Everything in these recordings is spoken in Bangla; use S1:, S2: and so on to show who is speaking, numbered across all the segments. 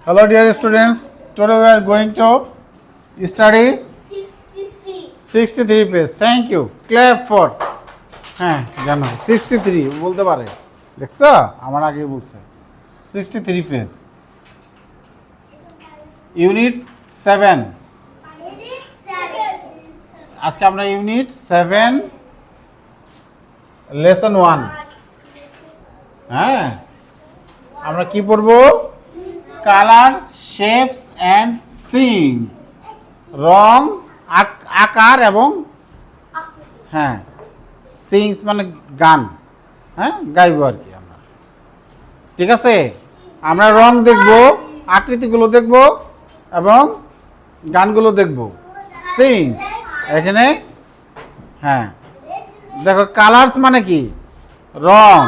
S1: Hello dear students, today we are going to study 63 page. Thank you. Clap for. হ্যাঁ জানো 63 বলতে পারে দেখছো আমার আগে বলছে 63 পেজ ইউনিট 7 আজকে আমরা ইউনিট 7 লেসন 1 হ্যাঁ আমরা কি পড়বো কালার্স শেপস অ্যান্ড সিনস রং আকার এবং হ্যাঁ সিংস মানে গান হ্যাঁ গাইব আর কি আমরা ঠিক আছে আমরা রং দেখব আকৃতিগুলো দেখব এবং গানগুলো দেখব সিংস এখানে হ্যাঁ দেখো কালার্স মানে কি রং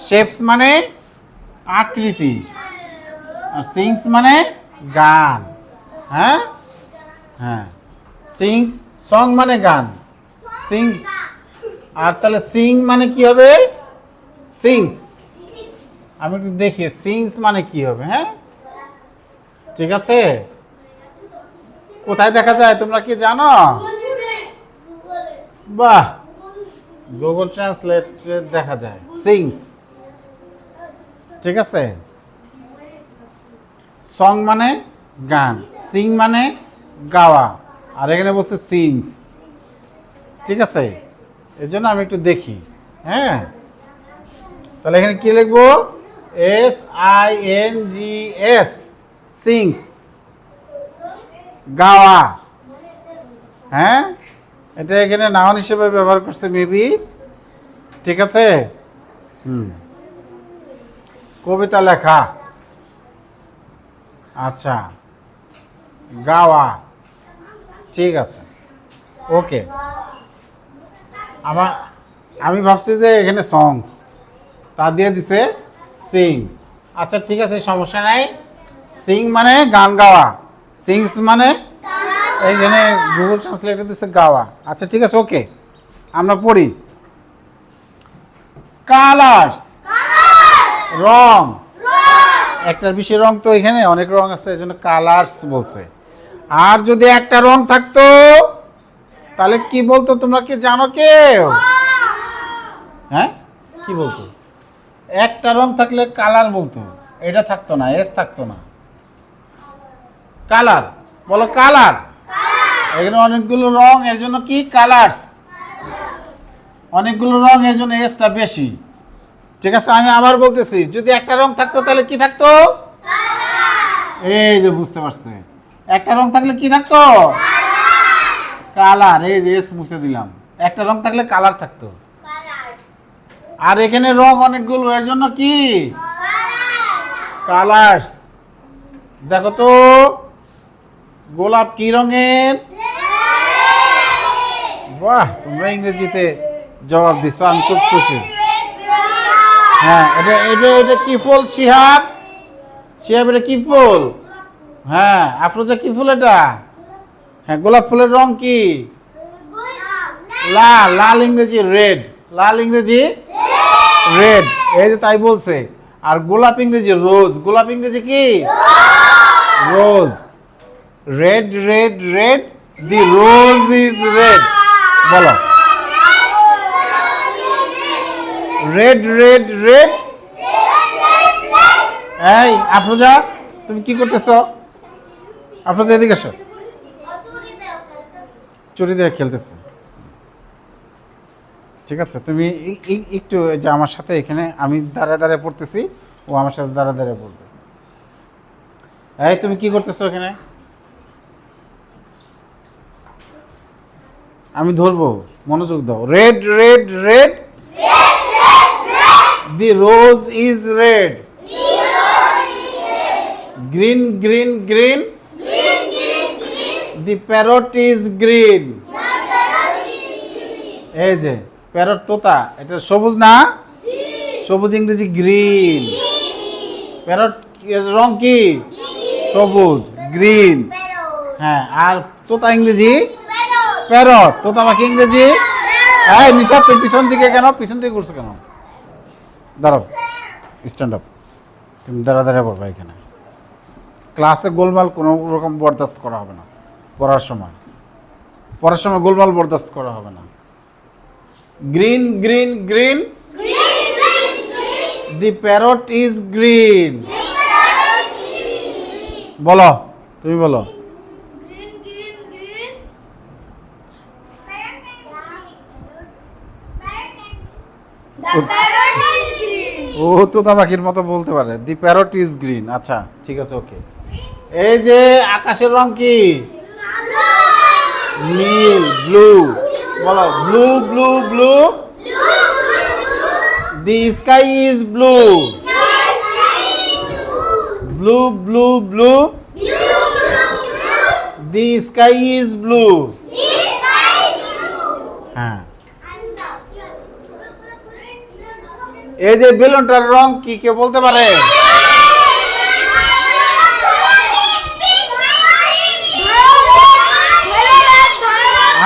S1: শেপস মানে আকৃতি আর সিংস মানে গান হ্যাঁ হ্যাঁ সিংস সং মানে গান সিং আর তাহলে সিং মানে কি হবে সিংস আমি একটু দেখি সিংস মানে কি হবে হ্যাঁ ঠিক আছে কোথায় দেখা যায় তোমরা কি জানো বাহ গুগল ট্রান্সলেট দেখা যায় সিংস ঠিক আছে সং মানে গান সিং মানে গাওয়া আর এখানে বলছে সিংস ঠিক আছে এর জন্য আমি একটু দেখি হ্যাঁ তাহলে এখানে কি লিখবো SINGS সিংস গাওয়া হ্যাঁ এটা এখানে নাউন হিসেবে ব্যবহার করছে মেবি ঠিক আছে কবিতা লেখা আচ্ছা গাওয়া ঠিক আছে ওকে আমি ভাবছি যে এখানে সংস তা দিয়ে দিছে সিংস আচ্ছা ঠিক আছে সমস্যা নাই সিং মানে গান গাওয়া সিংস মানে এইখানে গুগল ট্রান্সলেটে দিছে গাওয়া আচ্ছা ঠিক আছে ওকে আমরা পড়ি কালার্স রং একটার বেশি রং তো এখানে অনেক রং আছে এই জন্য কালার্স বলছে আর যদি একটা রং থাকতো তাহলে কি বলতো তোমরা কি জানো কেউ হ্যাঁ কি বলতো একটা রং থাকলে কালার বলতো এটা থাকতো না এস থাকতো না কালার বলো কালার এখানে অনেকগুলো রং এর জন্য কি কালার্স অনেকগুলো রং এর জন্য এসটা বেশি ঠিক আছে আমি আবার বলতেছি যদি একটা রং থাকতো তাহলে কি থাকতো এই যে বুঝতে পারছে একটা রং থাকলে কি থাকতো কালার এই যে এস মুছে দিলাম একটা রং থাকলে কালার থাকতো আর এখানে রং অনেকগুলো এর জন্য কি কালার্স দেখো তো গোলাপ কি রঙের বাহ তোমরা ইংরেজিতে জবাব দিছো আমি খুব খুশি হ্যাঁ এটা এটা এটা কি ফুল শিহাব শিহাব এটা কি ফুল হ্যাঁ আফরোজা কি ফুল এটা হ্যাঁ গোলাপ ফুলের রং কি লাল লাল ইংরেজি রেড লাল ইংরেজি রেড এই যে তাই বলছে আর গোলাপ ইংরেজি রোজ গোলাপ ইংরেজি কি rose red red red the rose is red বলো রেড রেড রেড এই আফরোজা তুমি কি করতেছো আফরোজা এদিকে এসো চুরি দিয়ে খেলতেছে ঠিক আছে তুমি একটু যে আমার সাথে এখানে আমি দাঁড়ায় দাঁড়ায় পড়তেছি ও আমার সাথে দাঁড়ায় দাঁড়ায় পড়বে এই তুমি কি করতেছো এখানে আমি ধরবো মনোযোগ দাও red red red the rose is red green green green the parrot is green এই যে প্যারট তোতা এটা সবুজ না সবুজ ইংরেজি গ্রিন প্যারট রং কি সবুজ গ্রিন হ্যাঁ আর তোতা ইংরেজি প্যারট তোতা পাখি ইংরেজি এই নিশা তুই পিছন দিকে কেন পিছন দিকে করছো কেন দাঁড়াও স্ট্যান্ড আপ তুমি দাঁড়া দাঁড়া পড়বা এখানে ক্লাসে গোলমাল কোনো রকম বরদাস্ত করা হবে না। পড়ার সময় গোলমাল বরদাস্ত করা হবে না। Green green green, the parrot is green. বলো, তুমি বলো। ও তোতা পাখির মতো বলতে পারে, দি প্যারট ইজ গ্রিন। আচ্ছা ঠিক আছে, ওকে। এই যে আকাশের রং কি? নীল, ব্লু। বলো, blue blue blue, the sky is blue. Blue blue blue, the sky is blue. হ্যাঁ, এই যে বেলুনটার রং কি কেউ বলতে পারে?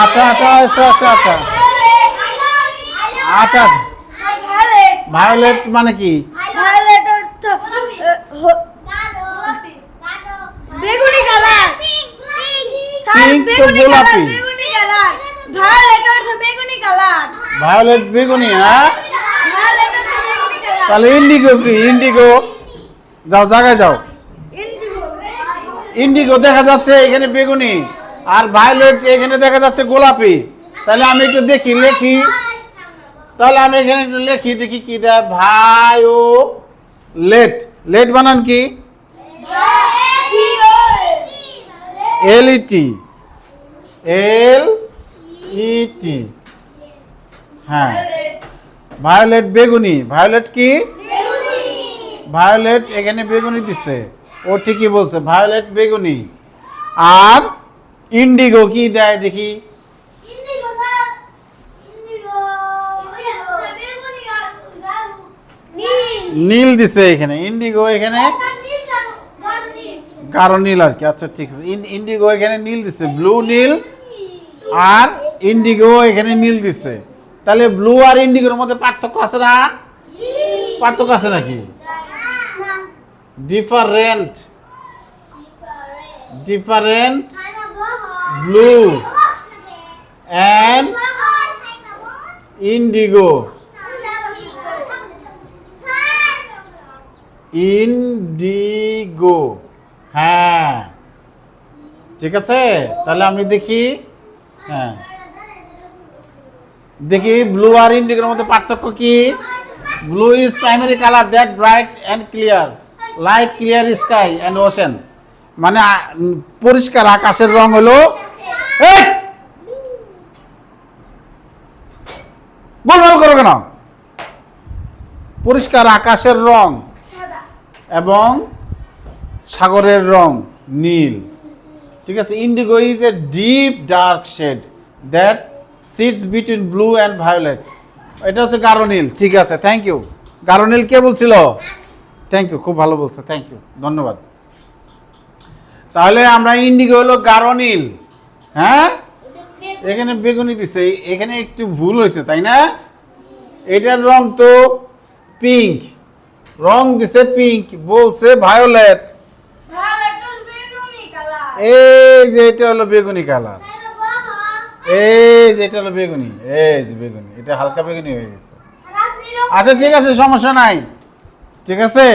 S1: আচ্ছা আচ্ছা আচ্ছা আচ্ছা আচ্ছা আচ্ছা, ভায়োলেট মানে কি?
S2: বেগুনি কালার।
S1: পিঙ্ক তো গোলাপি। ভায়োলেট বেগুনি। হ্যাঁ, তাহলে ইন্ডিগো কি? ইন্ডিগো, যাও জায়গায় যাও। ইন্ডিগো দেখা যাচ্ছে এখানে বেগুনি, আর ভায়োলেট এখানে দেখা যাচ্ছে গোলাপি। তাহলে আমি একটু দেখি, লেখি। তাহলে আমি এখানে একটু লেখি, দেখি কি দেয়। ভায়োলেট, লেট বানান কি? LET, LET। হ্যাঁ, ভায়োলেট বেগুনি। ভায়োলেট কি? ভায়োলেট এখানে বেগুনি দিছে, ও ঠিকই বলছে, ভায়োলেট বেগুনি। আর ইন্ডিগো কি দেয় দেখি? নীল দিছে এখানে। ইন্ডিগো এখানে গাঢ় নীল আর কি। আচ্ছা ঠিক আছে, ইন্ডিগো এখানে নীল দিছে, ব্লু নীল। আর ইন্ডিগো এখানে নীল দিছে। তাহলে ব্লু আর ইন্ডিগোর মধ্যে পার্থক্য আছে না? পার্থক্য আছে নাকি? Different, different blue and indigo, Indigo. হ্যাঁ ঠিক আছে, তাহলে আমি দেখি। হ্যাঁ দেখি, ব্লু আর ইন্ডিগোর মধ্যে পার্থক্য কি? Blue is primary colour that bright and clear like clear sky and ocean. মানে পরিষ্কার আকাশের রং হলো, এই গোলমাল করো কেন? পরিষ্কার আকাশের রং এবং সাগরের রং নীল। ঠিক আছে, indigo is a deep dark shade that sits between blue and violet. এটা হচ্ছে গাঢ় নীল। ঠিক আছে, থ্যাংক ইউ। গাঢ় নীল কে বলছিল? থ্যাংক ইউ, খুব ভালো বলছে, থ্যাংক ইউ, ধন্যবাদ। তাহলে আমরা ইন্ডিগো হলো গাঢ় নীল। হ্যাঁ, এখানে বেগুনি দিছে, এখানে একটু ভুল হয়েছে তাই না? এটার রং তো পিঙ্ক, রং দিছে পিঙ্ক, বলছে ভায়োলেট। এই যে এটা হলো বেগুনি কালার, এই যে এটা হলো বেগুনি, এই যে বেগুনি, এটা হালকা বেগুনি হয়ে গেছে। আচ্ছা ঠিক আছে, সমস্যা নাই। ঠিক আছে,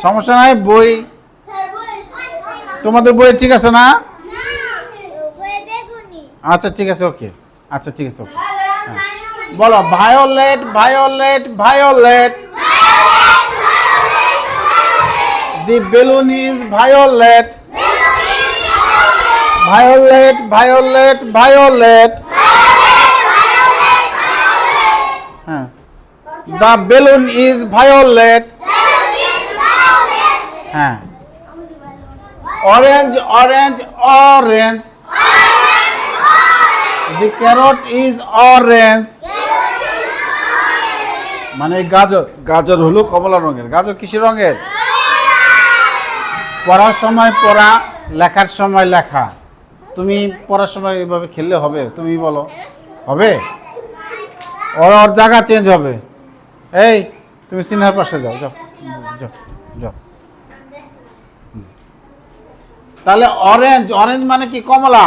S1: সমস্যা নাই। বই তোমাদের বই ঠিক আছে না? আচ্ছা ঠিক আছে, ওকে। আচ্ছা ঠিক আছে, ওকে। বলো, violet violet violet, the balloon is violet. Violet violet violet, হ্যাঁ, দ্য বেলুন ইজ ভায়োলেট। হ্যাঁ, orange orange orange, the carrot is orange. মানে গাজর, গাজর হলো কমলা রঙের। গাজর কিসের রঙের? পড়ার সময় পড়া, লেখার সময় লেখা। তুমি পড়ার সময় এভাবে খেললে হবে? তুমি বলো, হবে? ওর জায়গা চেঞ্জ হবে। এই তুমি সিনহার পাশে যাও, যাও যাও যাও। তাহলে অরেঞ্জ, অরেঞ্জ মানে কি? কমলা।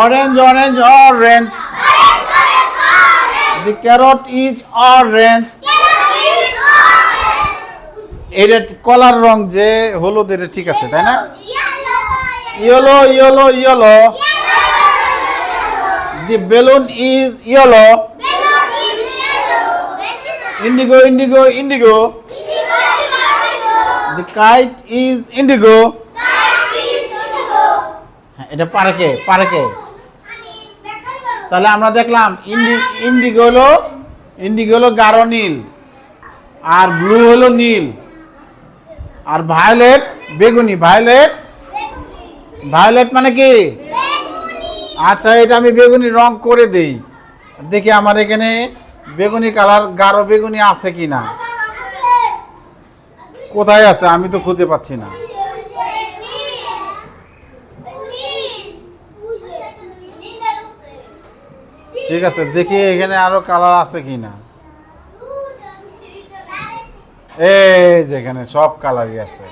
S1: Orange, orange, orange. The carrot is orange. এটা কলার রং যে হলুদ, এটা ঠিক আছে তাই না? Yellow, yellow, yellow. The balloon is yellow. Indigo, indigo, indigo. The kite is indigo. এটা পারে কে? পারে কে? তাহলে আমরা দেখলাম ইন্ডিগো হলো গাঢ় নীল, আর ব্লু হলো নীল, আর ভায়োলেট বেগুনি। ভায়োলেট, ভায়োলেট মানে কি? আচ্ছা, এটা আমি বেগুনি রং করে দেই, দেখি আমার এখানে বেগুনি কালার, গাঢ় বেগুনি আছে কিনা। কোথায় আছে? আমি তো খুঁজে পাচ্ছি না। ঠিক আছে, দেখি এখানে আরো কালার আছে কিনা। এই যে এখানে সব কালারই আছে,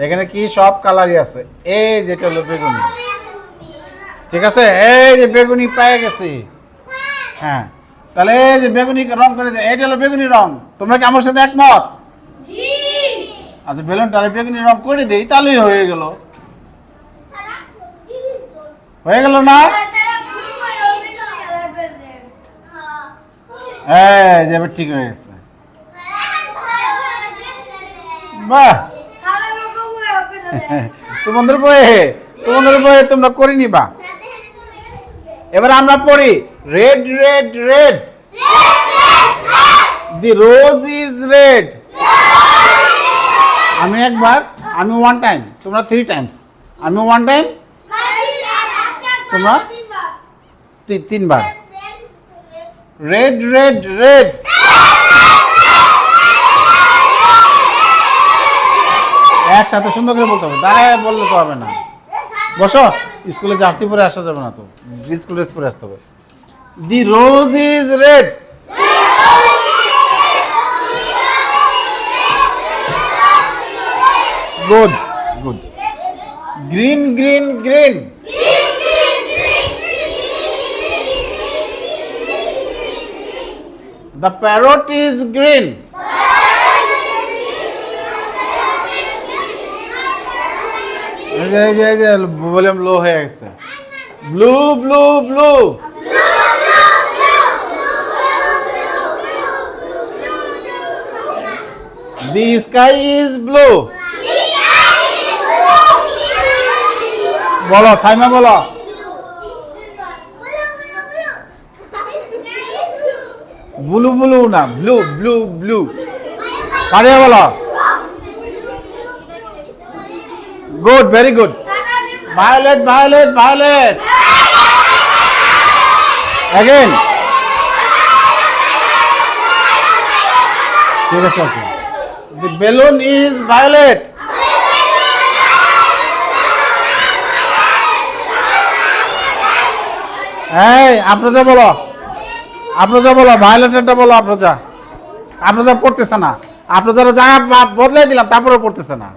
S1: এখানে কি সব কালারই আছে। এই যেটা হলো বেগুনি, ঠিক আছে, এই যে বেগুনি পেয়ে গেছি। হ্যাঁ, তাহলে এই যে বেগুনি রং করে দেয়, এটা হলো বেগুনি রং। তোমরা কি আমার সাথে একমত? আচ্ছা, বেলুনটা বেগুনি রং করে দেই, তাহলেই হয়ে গেল। হয়ে গেল না? এই যে এবার ঠিক হয়ে গেছে। বাহ, তোমাদের বইয়ে তোমরা করে নিবা। এবার আমরা পড়ি red, red, red. The rose is red. আমি একবার, আমি ওয়ান টাইম, তোমরা থ্রি টাইমস। আমি ওয়ান টাইম, তোমরা তিনবার। Red, red, red. একসাথে সুন্দর করে বলতে হবে, দাঁড়ায় বললে তো হবে না। বসো, স্কুলে জার্সি পরে আসা যাবে না তো, স্কুল ড্রেস পরে আসতে হবে। The rose is red. Good, good. Green, green, green. The parrot is green. এই যে ভলিউম লো হয়ে গেছে। Blue, blue, blue. The sky is blue. বলো, সাইমা বলো। ব্লু, ব্লু না, ব্লু, ব্লু, ব্লু। পারিয়া বলো। Good, very good. Violet, violet, violet. Again. ঠিক আছে, ওকে। The balloon is violet. এই আফরোজা বলো, আফরোজা বলো, ভায়োলেটটা বলো। আফরোজা, আফরোজা পড়তেছে না। আফরোজারা যা বদলাই দিলাম, তারপরে পড়তেছে না।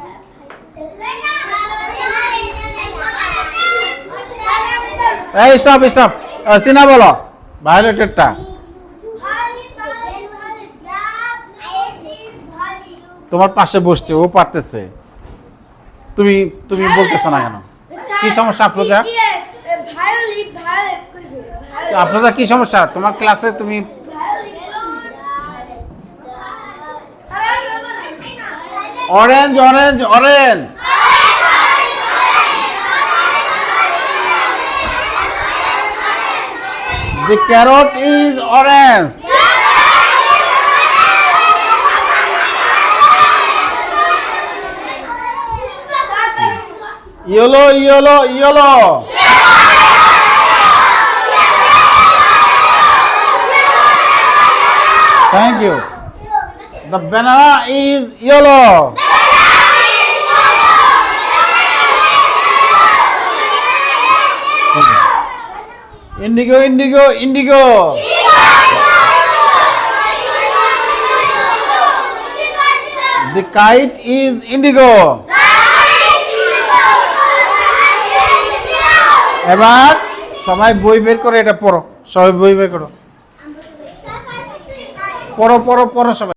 S1: এই স্টপ, স্টপ। সিনা বলো ভায়োলেটেরটা। তোমার পাশে বসছে, ও পারতেছে, তুমি তুমি বলতেছো না কেন? কি সমস্যা আফরোজা? আফরোজা কি সমস্যা তোমার ক্লাসে? তুমি orange, orange, orange. The carrot is orange. Yellow, yellow, yellow. Thank you. The banana is yellow. Indigo, indigo, indigo. The kite is indigo. এবার সবাই বই বের করে এটা পড়ো, সবাই বই বের করো, পড়ো পড়ো পড়ো সবাই।